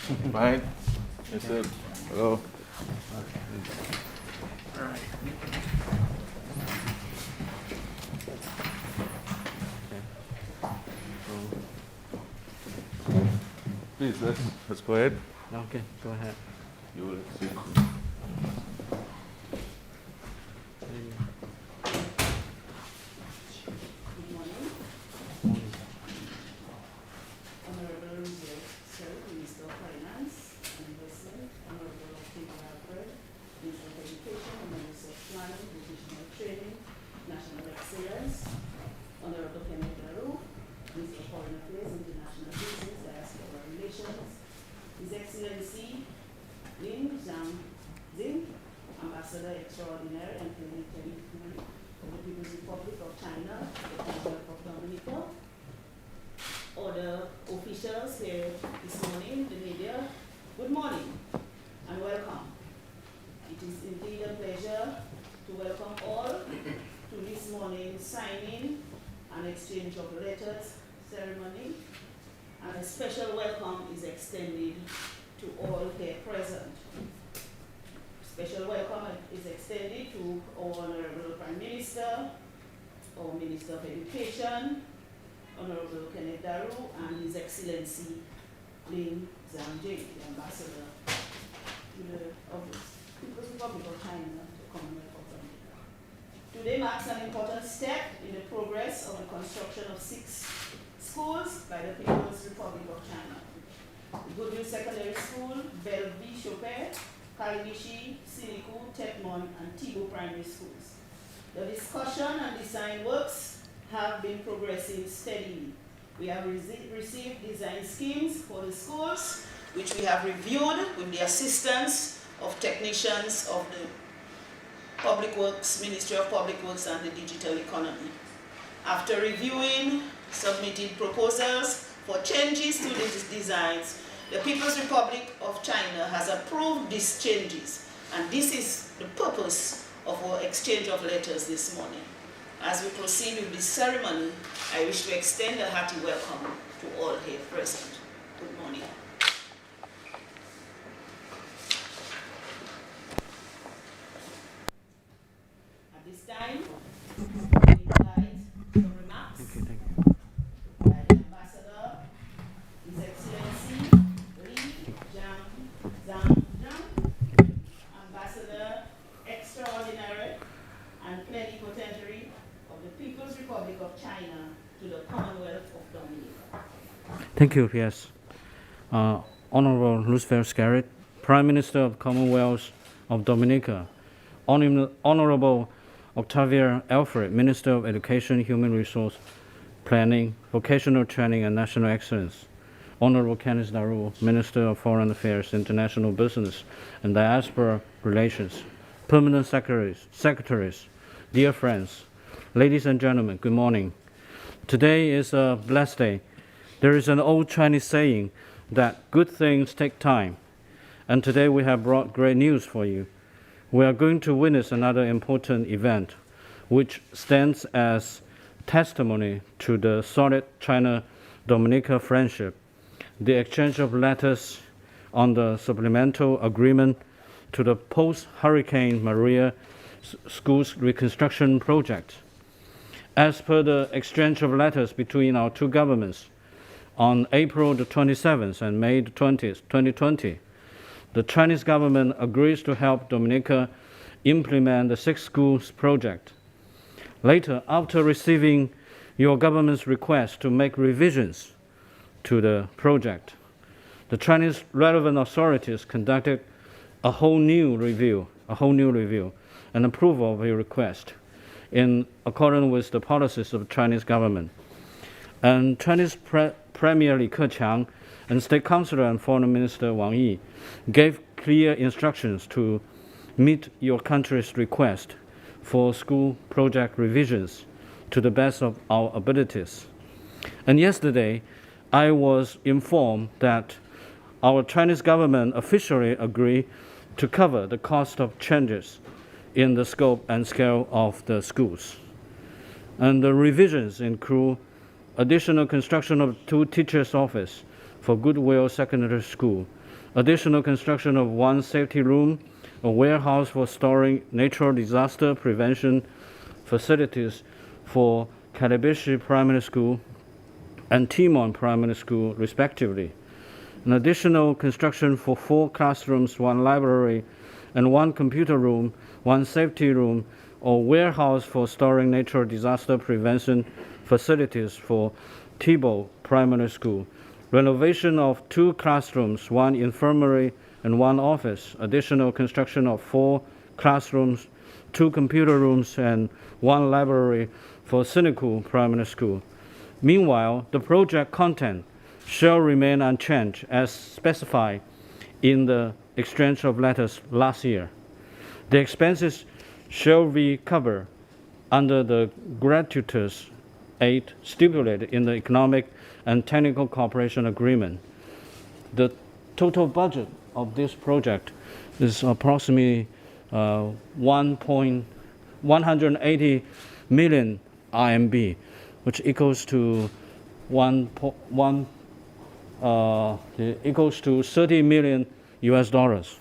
Fine. That's it. Hello. Please, let's go ahead. Okay, go ahead. You will see. Honorable Sir, Minister of Finance and Investment, Honorable Peter Alfred, Minister of Education, Minister of Planning, Vocational Training, National Excellence, Honorable Kenneth Daru, Minister of Foreign Affairs, International Business, Diaspora Relations, His Excellency Lin Zhang, Ambassador Extraordinary and Plenipotentiary of the People's Republic of China, the Commonwealth of Dominica, other officials here this morning, the media, good morning and welcome. It is indeed a pleasure to welcome all to this morning's signing and exchange of letters ceremony, and a special welcome is extended to all here present. Special welcome is extended to our Honorable Prime Minister, our Minister of Education, Honorable Kenneth Daru, and His Excellency Lin Zhang, the Ambassador to the People's Republic of China, the Commonwealth of Dominica. Today marks an important step in the progress of the construction of 6 schools by the People's Republic of China. The Goodwill Secondary School, Bellevue Chopin, Kalinishi, Siniku, Tetmon, and Tigo Primary Schools. The discussion and design works have been progressing steadily. We have received design schemes for the schools, which we have reviewed with the assistance of technicians of the Public Works, Ministry of Public Works and the Digital Economy. After reviewing submitted proposals for changes to these designs, the People's Republic of China has approved these changes, and this is the purpose of our exchange of letters this morning. As we proceed with this ceremony, I wish to extend a hearty welcome to all here present. Good morning. At this time, I invite some remarks by the Ambassador, His Excellency Li Zhang, Ambassador Extraordinary and Plenipotentiary of the People's Republic of China to the Commonwealth of Dominica. Thank you, P.S. Honorable Roosevelt Scarrett, Prime Minister of Commonwealth of Dominica, Honorable Octavia Alfred, Minister of Education, Human Resource Planning, Vocational Training and National Excellence, Honorable Kenneth Daru, Minister of Foreign Affairs, International Business and Diaspora Relations, Permanent Secretaries, dear friends, ladies and gentlemen, good morning. Today is a blessed day. There is an old Chinese saying that good things take time, and today we have brought great news for you. We are going to witness another important event, which stands as testimony to the solid China-Dominica friendship, the exchange of letters on the supplemental agreement to the post-Hurricane Maria schools reconstruction project. As per the exchange of letters between our two governments, on April the 27th and May the 20th, 2020, the Chinese government agrees to help Dominica implement the 6 schools project. Later, after receiving your government's request to make revisions to the project, the Chinese relevant authorities conducted a whole new review and approval of your request in accordance with the policies of the Chinese government. And Chinese Premier Li Keqiang and State Councilor and Foreign Minister Wang Yi gave clear instructions to meet your country's request for school project revisions to the best of our abilities. And yesterday, I was informed that our Chinese government officially agreed to cover the cost of changes in the scope and scale of the schools. And the revisions include additional construction of 2 teachers' offices for Goodwill Secondary School additional construction of one safety room, a warehouse for storing natural disaster prevention facilities for Kalabishi Primary School and Timon Primary School, respectively. An additional construction for 4 classrooms, 1 library, and 1 computer room, 1 safety room, or warehouse for storing natural disaster prevention facilities for Thibault Primary School. Renovation of 2 classrooms, 1 infirmary, and 1 office. Additional construction of 4 classrooms, 2 computer rooms, and 1 library for Siniku Primary School. Meanwhile, the project content shall remain unchanged as specified in the exchange of letters last year. The expenses shall be covered under the gratuitous aid stipulated in the Economic and Technical Cooperation Agreement. The total budget of this project is approximately 180 million RMB, which equals to equals to 30 million US dollars.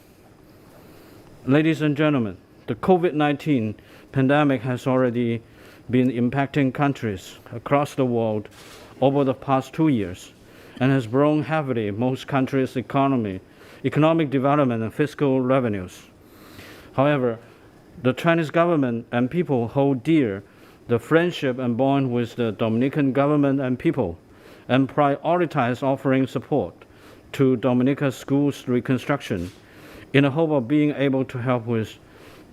Ladies and gentlemen, the COVID-19 pandemic has already been impacting countries across the world over the past 2 years and has grown heavily most countries' economic development and fiscal revenues. However, the Chinese government and people hold dear the friendship and bond with the Dominican government and people, and prioritize offering support to Dominica schools reconstruction in the hope of being able to help with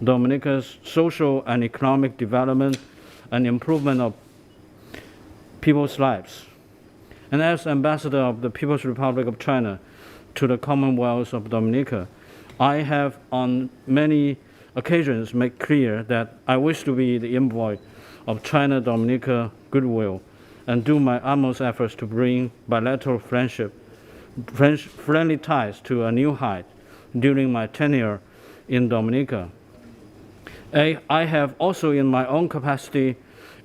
Dominica's social and economic development and improvement of people's lives. And as ambassador of the People's Republic of China to the Commonwealth of Dominica, I have on many occasions made clear that I wish to be the envoy of China-Dominica goodwill and do my utmost efforts to bring bilateral friendly ties to a new height during my tenure in Dominica. I have also, in my own capacity,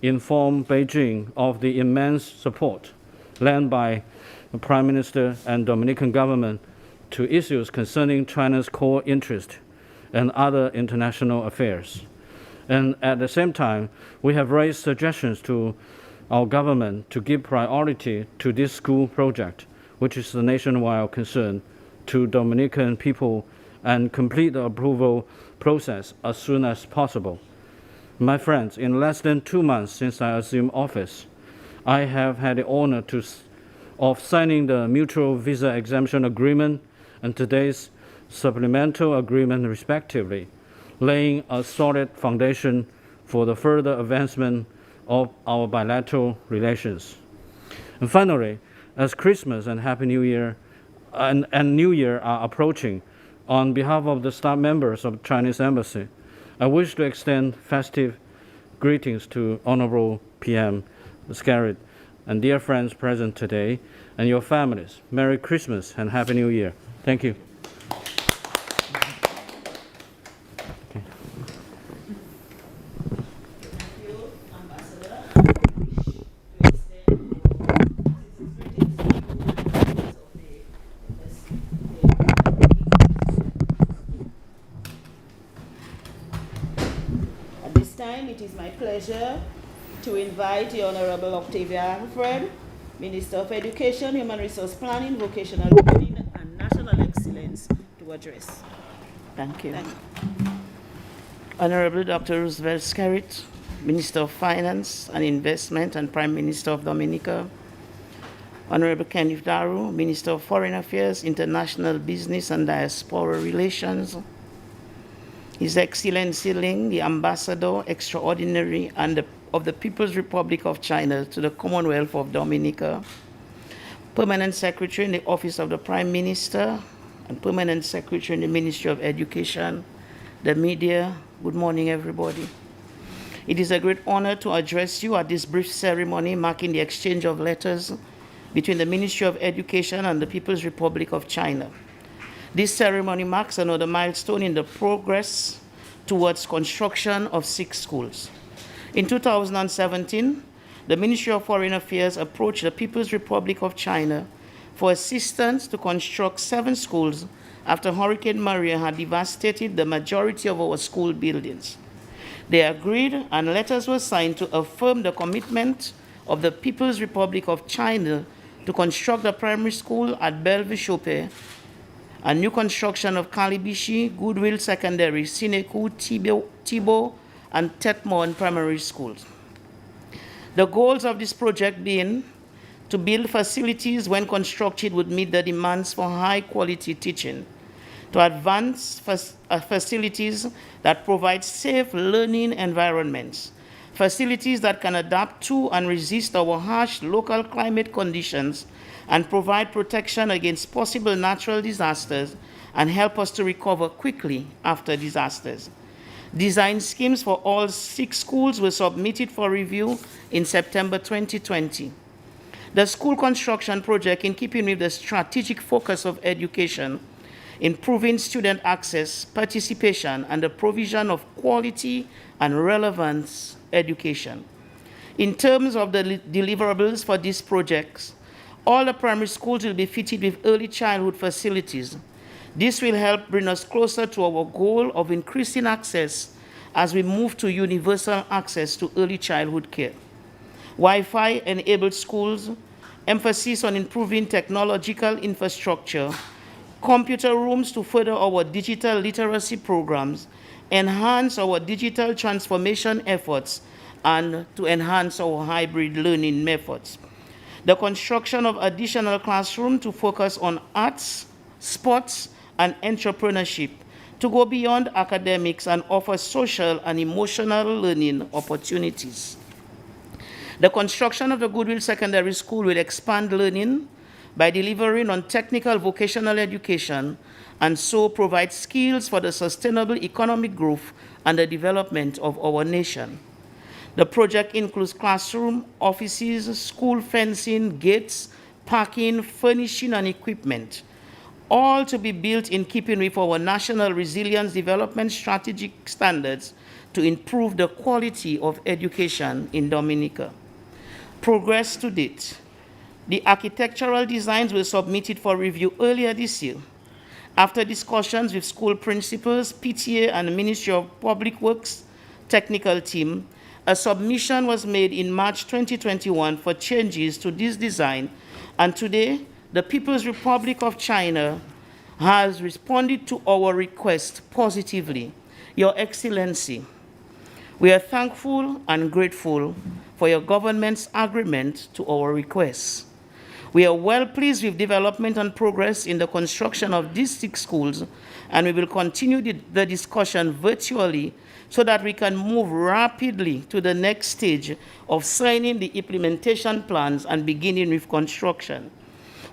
informed Beijing of the immense support lent by the Prime Minister and Dominican government to issues concerning China's core interest and other international affairs. And at the same time, we have raised suggestions to our government to give priority to this school project, which is a nationwide concern, to Dominican people and complete the approval process as soon as possible. My friends, in less than 2 months since I assumed office, I have had the honor of signing the mutual visa exemption agreement and today's supplemental agreement respectively, laying a solid foundation for the further advancement of our bilateral relations. And finally, as Christmas and Happy New Year and New Year are approaching, on behalf of the staff members of the Chinese Embassy, I wish to extend festive greetings to Honorable PM Scarrett and dear friends present today and your families. Merry Christmas and Happy New Year. Thank you. It is my pleasure to invite the Honorable Octavia Alfred, Minister of Education, Human Resource Planning, Vocational Training, and National Excellence to address. Thank you. Thank you. Honorable Dr. Roosevelt Scarrett, Minister of Finance and Investment and Prime Minister of Dominica. Honorable Kenneth Daru, Minister of Foreign Affairs, International Business and Diaspora Relations. His Excellency Ling, the Ambassador Extraordinary of the People's Republic of China to the Commonwealth of Dominica, Permanent Secretary in the Office of the Prime Minister, and Permanent Secretary in the Ministry of Education, the media, good morning, everybody. It is a great honor to address you at this brief ceremony marking the exchange of letters between the Ministry of Education and the People's Republic of China. This ceremony marks another milestone in the progress towards construction of 6 schools. In 2017, the Ministry of Foreign Affairs approached the People's Republic of China for assistance to construct 7 schools after Hurricane Maria had devastated the majority of our school buildings. They agreed, and letters were signed to affirm the commitment of the People's Republic of China to construct a primary school at Bellevue-Chopin, a new construction of Kalibishi, Goodwill Secondary, Sineku, Thibault, and Tetmon primary schools. The goals of this project being to build facilities when constructed would meet the demands for high-quality teaching, to advance facilities that provide safe learning environments, facilities that can adapt to and resist our harsh local climate conditions and provide protection against possible natural disasters and help us to recover quickly after disasters. Design schemes for all 6 schools were submitted for review in September 2020. The school construction project, in keeping with the strategic focus of education, improving student access, participation, and the provision of quality and relevant education. In terms of the deliverables for these projects, all the primary schools will be fitted with early childhood facilities. This will help bring us closer to our goal of increasing access as we move to universal access to early childhood care. Wi-Fi-enabled schools, emphasis on improving technological infrastructure, computer rooms to further our digital literacy programs, enhance our digital transformation efforts, and to enhance our hybrid learning methods. The construction of additional classrooms to focus on arts, sports, and entrepreneurship to go beyond academics and offer social and emotional learning opportunities. The construction of the Goodwill Secondary School will expand learning by delivering on technical vocational education and so provide skills for the sustainable economic growth and the development of our nation. The project includes classroom, offices, school fencing, gates, parking, furnishing, and equipment, all to be built in keeping with our National Resilience Development Strategic Standards to improve the quality of education in Dominica. Progress to date. The architectural designs were submitted for review earlier this year. After discussions with school principals, PTA, and the Ministry of Public Works technical team, a submission was made in March 2021 for changes to this design, and today, the People's Republic of China has responded to our request positively. Your Excellency, we are thankful and grateful for your government's agreement to our requests. We are well pleased with development and progress in the construction of these 6 schools, and we will continue the discussion virtually so that we can move rapidly to the next stage of signing the implementation plans and beginning with construction.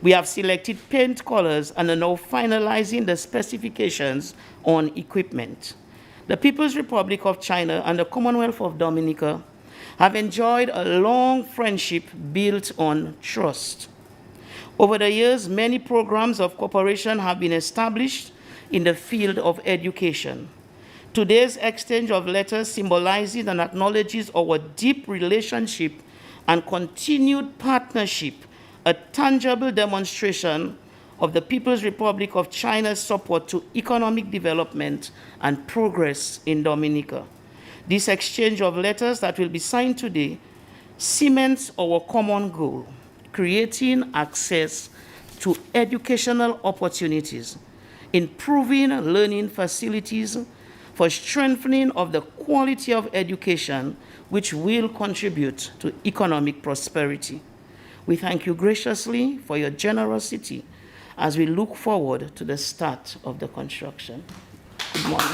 We have selected paint colors and are now finalizing the specifications on equipment. The People's Republic of China and the Commonwealth of Dominica have enjoyed a long friendship built on trust. Over the years, many programs of cooperation have been established in the field of education. Today's exchange of letters symbolizes and acknowledges our deep relationship and continued partnership, a tangible demonstration of the People's Republic of China's support to economic development and progress in Dominica. This exchange of letters that will be signed today cements our common goal, creating access to educational opportunities, improving learning facilities for strengthening of the quality of education, which will contribute to economic prosperity. We thank you graciously for your generosity as we look forward to the start of the construction. Good morning.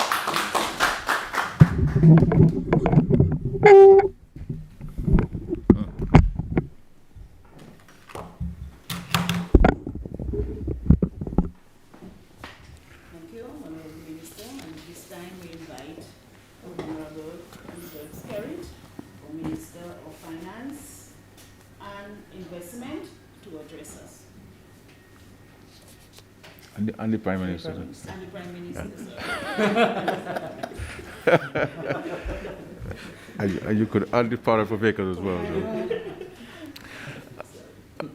Thank you, Honorable Minister, and this time we invite Honorable Mr. Skerritt, Minister of Finance and Investment, to address us. And the Prime Minister. And the Prime Minister, And you could add the power for vehicles as well. So.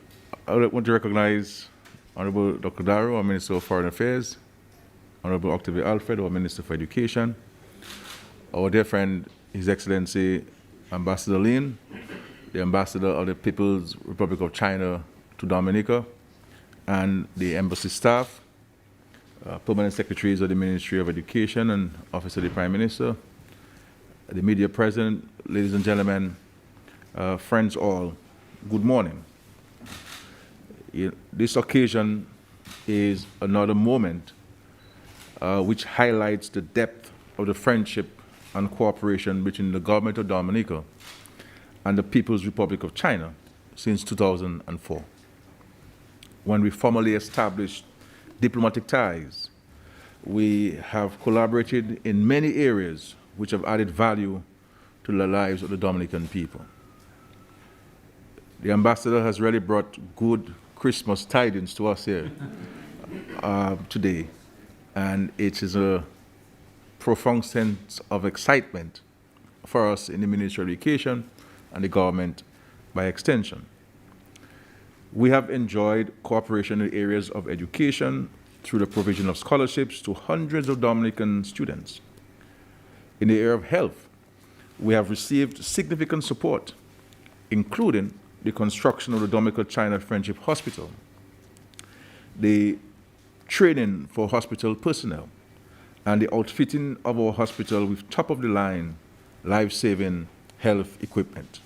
I want to recognize Honorable Dr. Darrow, our Minister of Foreign Affairs, Honorable Octavia Alfred, our Minister for Education, our dear friend, His Excellency Ambassador Lin, the Ambassador of the People's Republic of China to Dominica, and the embassy staff, permanent secretaries of the Ministry of Education and Office of the Prime Minister, the media present, ladies and gentlemen, friends all, good morning. This occasion is another moment which highlights the depth of the friendship and cooperation between the government of Dominica and the People's Republic of China since 2004, when we formally established diplomatic ties. We have collaborated in many areas which have added value to the lives of the Dominican people. The ambassador has really brought good Christmas tidings to us here today, and it is a profound sense of excitement for us in the Ministry of Education and the government by extension. We have enjoyed cooperation in areas of education through the provision of scholarships to hundreds of Dominican students. In the area of health, we have received significant support, including the construction of the Dominica-China Friendship Hospital, the training for hospital personnel, and the outfitting of our hospital with top-of-the-line, life-saving health equipment.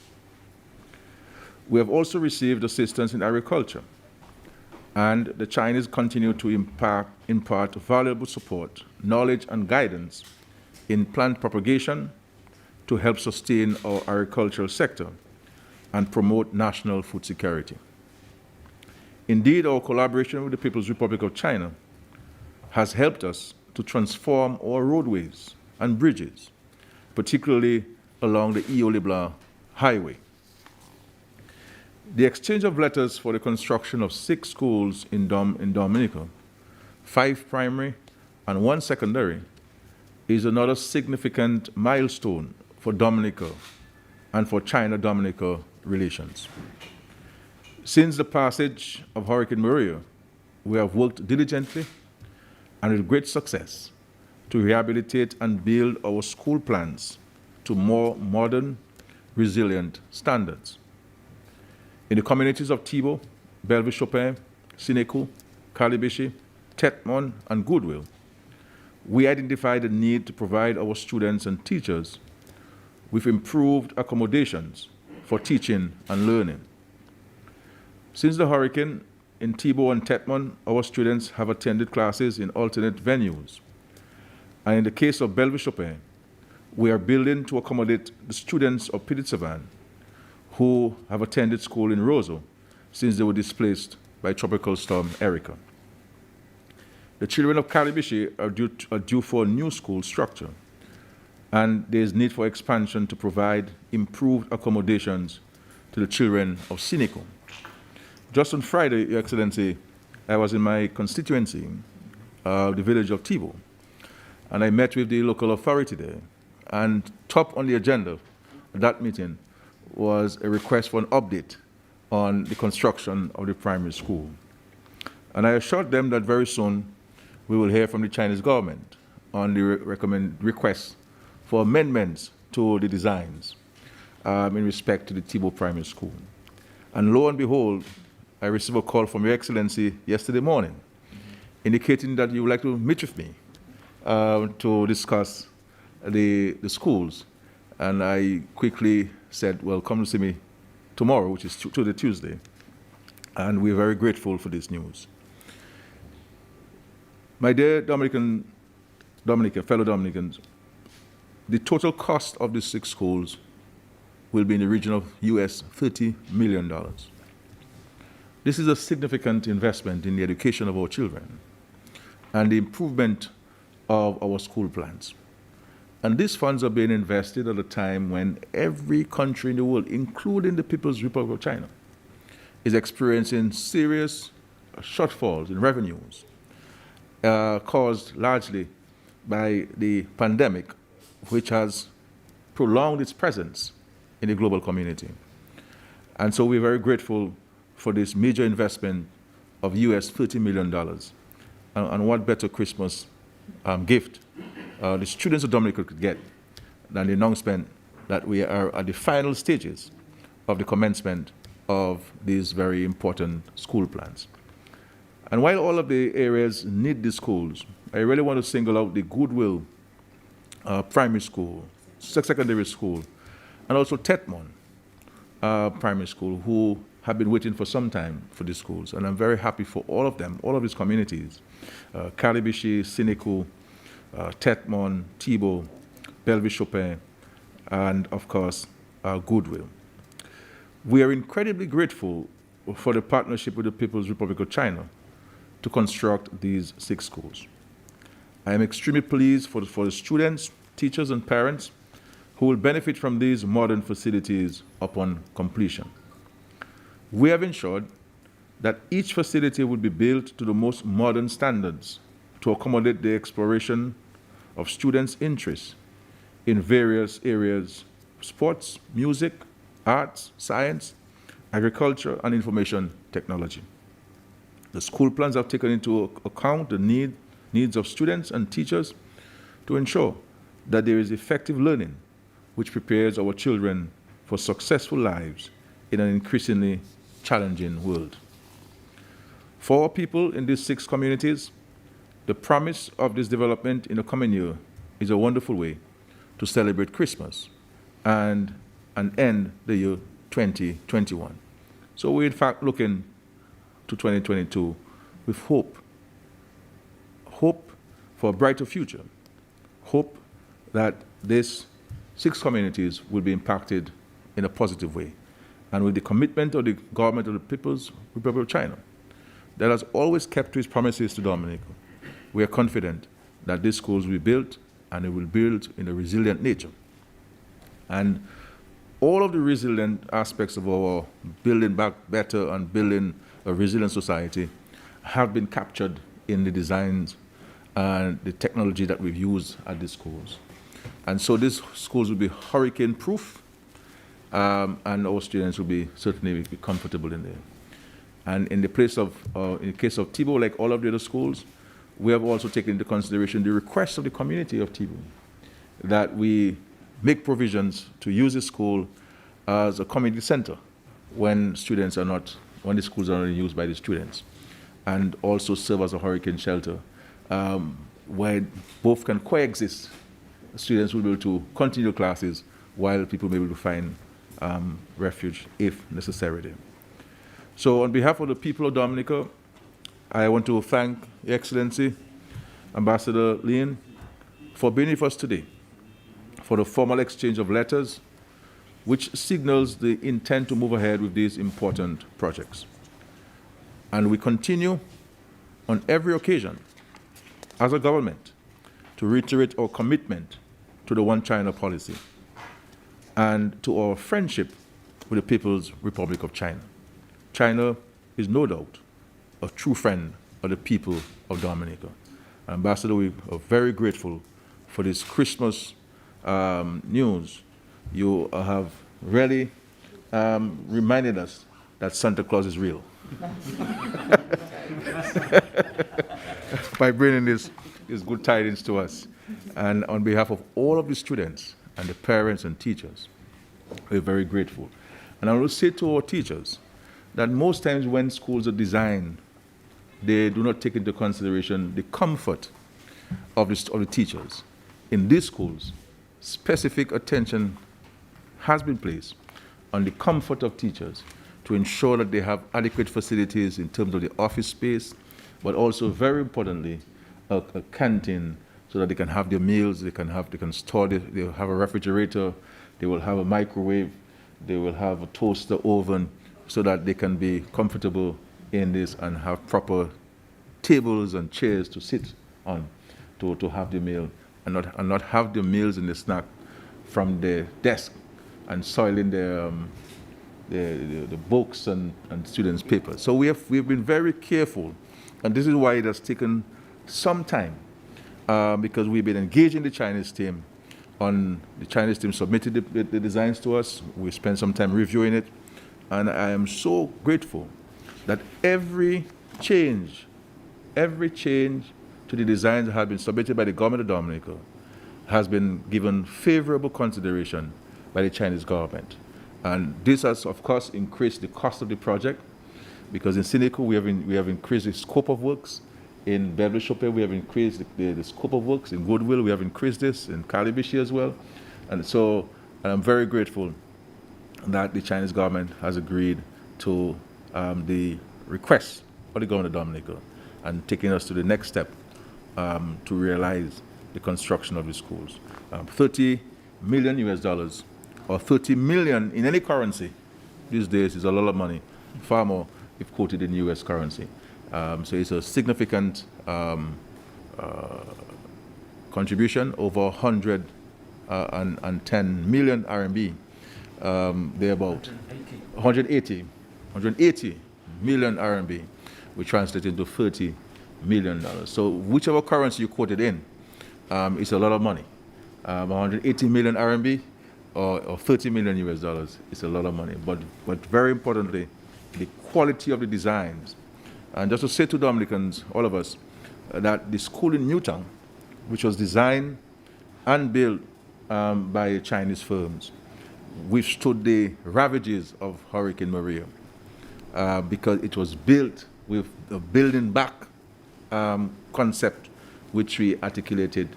We have also received assistance in agriculture, and the Chinese continue to impart valuable support, knowledge, and guidance in plant propagation to help sustain our agricultural sector and promote national food security. Indeed, our collaboration with the People's Republic of China has helped us to transform our roadways and bridges, particularly along the Eau-les-Blancs Highway. The exchange of letters for the construction of 6 schools in Dominica, 5 primary and 1 secondary, is another significant milestone for Dominica and for China-Dominica relations. Since the passage of Hurricane Maria, we have worked diligently and with great success to rehabilitate and build our school plans to more modern, resilient standards. In the communities of Thibault, Belleville-Chopin, Sineku, Calibishi, Tetmon, and Goodwill, we identified the need to provide our students and teachers with improved accommodations for teaching and learning. Since the hurricane, in Thibault and Tetmon, our students have attended classes in alternate venues. And in the case of Belleville-Chopin, we are building to accommodate the students of Petite-Savanne who have attended school in Roseau since they were displaced by Tropical Storm Erica. The children of Calibishi are due for a new school structure, and there is need for expansion to provide improved accommodations to the children of Sineku. Just on Friday, Your Excellency, I was in my constituency, the village of Thibault, and I met with the local authority there. And top on the agenda of that meeting was a request for an update on the construction of the primary school. And I assured them that very soon we will hear from the Chinese government on the request for amendments to the designs in respect to the Thibault Primary School. And lo and behold, I received a call from Your Excellency yesterday morning indicating that you would like to meet with me to discuss the schools. And I quickly said, well, come to see me tomorrow, which is Tuesday. And we're very grateful for this news. My dear fellow Dominicans, the total cost of these 6 schools will be in the region of US $30 million. This is a significant investment in the education of our children and the improvement of our school plans. And these funds are being invested at a time when every country in the world, including the People's Republic of China, is experiencing serious shortfalls in revenues caused largely by the pandemic, which has prolonged its presence in the global community. And so we're very grateful for this major investment of US $30 million. And what better Christmas gift the students of Dominica could get than the announcement that we are at the final stages of the commencement of these very important school plans. And while all of the areas need the schools, I really want to single out the Goodwill Primary School, Secondary School, and also Tetmon Primary School, who have been waiting for some time for these schools. And I'm very happy for all of them, all of these communities, Calibishi, Siniku, Tetmon, Thibault, Bellevue Chopin, and of course, Goodwill. We are incredibly grateful for the partnership with the People's Republic of China to construct these 6 schools. I am extremely pleased for the students, teachers, and parents who will benefit from these modern facilities upon completion. We have ensured that each facility will be built to the most modern standards to accommodate the exploration of students' interests in various areas: sports, music, arts, science, agriculture, and information technology. The school plans have taken into account the needs of students and teachers to ensure that there is effective learning which prepares our children for successful lives in an increasingly challenging world. For our people in these 6 communities, the promise of this development in the coming year is a wonderful way to celebrate Christmas and end the year 2021. So we're in fact looking to 2022 with hope for a brighter future, hope that these 6 communities will be impacted in a positive way. And with the commitment of the government of the People's Republic of China that has always kept to its promises to Dominica, we are confident that these schools will be built, and it will build in a resilient nature. And all of the resilient aspects of our building back better and building a resilient society have been captured in the designs and the technology that we've used at these schools. And so these schools will be hurricane-proof, and our students will be certainly be comfortable in there. And in the case of Thibault, like all of the other schools, we have also taken into consideration the request of the community of Thibault that we make provisions to use the school as a community center when the schools are not used by the students, and also serve as a hurricane shelter where both can coexist. Students will be able to continue classes while people may be able to find refuge if necessary. So on behalf of the people of Dominica, I want to thank Your Excellency, Ambassador Leon, for being with us today, for the formal exchange of letters, which signals the intent to move ahead with these important projects. And we continue on every occasion, as a government, to reiterate our commitment to the One China policy and to our friendship with the People's Republic of China. China is no doubt a true friend of the people of Dominica. Ambassador, we are very grateful for this Christmas news. You have really reminded us that Santa Claus is real by bringing this good tidings to us. And on behalf of all of the students and the parents and teachers, we're very grateful. And I will say to our teachers that most times when schools are designed, they do not take into consideration the comfort of the teachers. In these schools, specific attention has been placed on the comfort of teachers to ensure that they have adequate facilities in terms of the office space, but also, very importantly, a canteen so that they can have their meals, they can store, they'll have a refrigerator, they will have a microwave, they will have a toaster oven, so that they can be comfortable in this and have proper tables and chairs to sit on to have the meal, and not have the meals and the snack from the desk and soiling the books and students' papers. So we've been very careful, and this is why it has taken some time, because we've been engaging the Chinese team. The Chinese team submitted the designs to us. We spent some time reviewing it, and I am so grateful that every change to the designs that have been submitted by the government of Dominica has been given favorable consideration by the Chinese government. And this has, of course, increased the cost of the project, because in Sinico we have increased the scope of works. In Beverly Chopin, we have increased the scope of works. In Goodwill, we have increased this. In Calibishi as well. And so I'm very grateful that the Chinese government has agreed to the request of the government of Dominica and taking us to the next step to realize the construction of the schools. 30 million US dollars or 30 million in any currency these days is a lot of money, far more if quoted in US currency. So it's a significant contribution, over 110 million RMB, thereabout. 180 million RMB, we translate into $30 million. So whichever currency you quoted in, it's a lot of money. 180 million RMB or 30 million US dollars, it's a lot of money. But very importantly, the quality of the designs. And just to say to Dominicans, all of us, that the school in Newtown, which was designed and built by Chinese firms, withstood the ravages of Hurricane Maria because it was built with the building back concept, which we articulated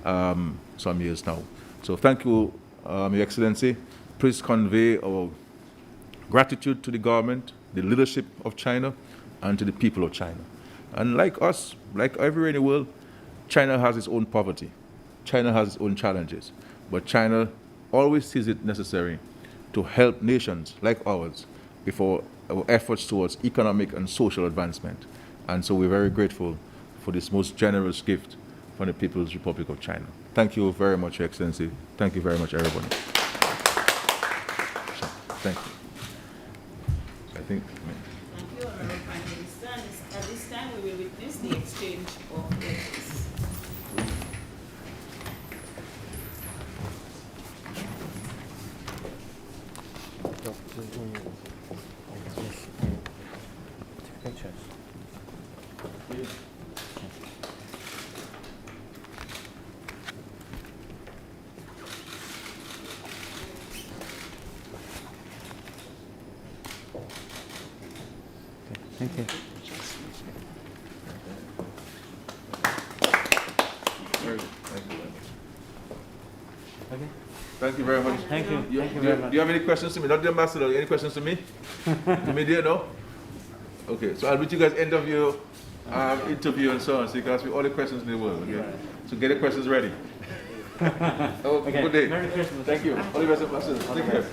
some years now. So thank you, Your Excellency. Please convey our gratitude to the government, the leadership of China, and to the people of China. And like us, like everywhere in the world, China has its own poverty. China has its own challenges. But China always sees it necessary to help nations like ours before our efforts towards economic and social advancement. And so we're very grateful for this most generous gift from the People's Republic of China. Thank you very much, Your Excellency. Thank you very much, everybody. Thank you. I think. Thank you, Honorable Prime Minister. And at this time, we will witness the exchange of letters. Thank you. Very good. Thank you very much. Okay. Thank you very much. Thank you. You, Thank you do, very you, much. do you have any questions to me? Not the ambassador. Any questions to me? The media, no? Okay, so I'll meet you guys end of your interview and so on, so you can ask me all the questions in the world, okay? So get the questions ready. Oh, Okay. good day. Merry Christmas. Thank you. All the best, ambassador. Take care.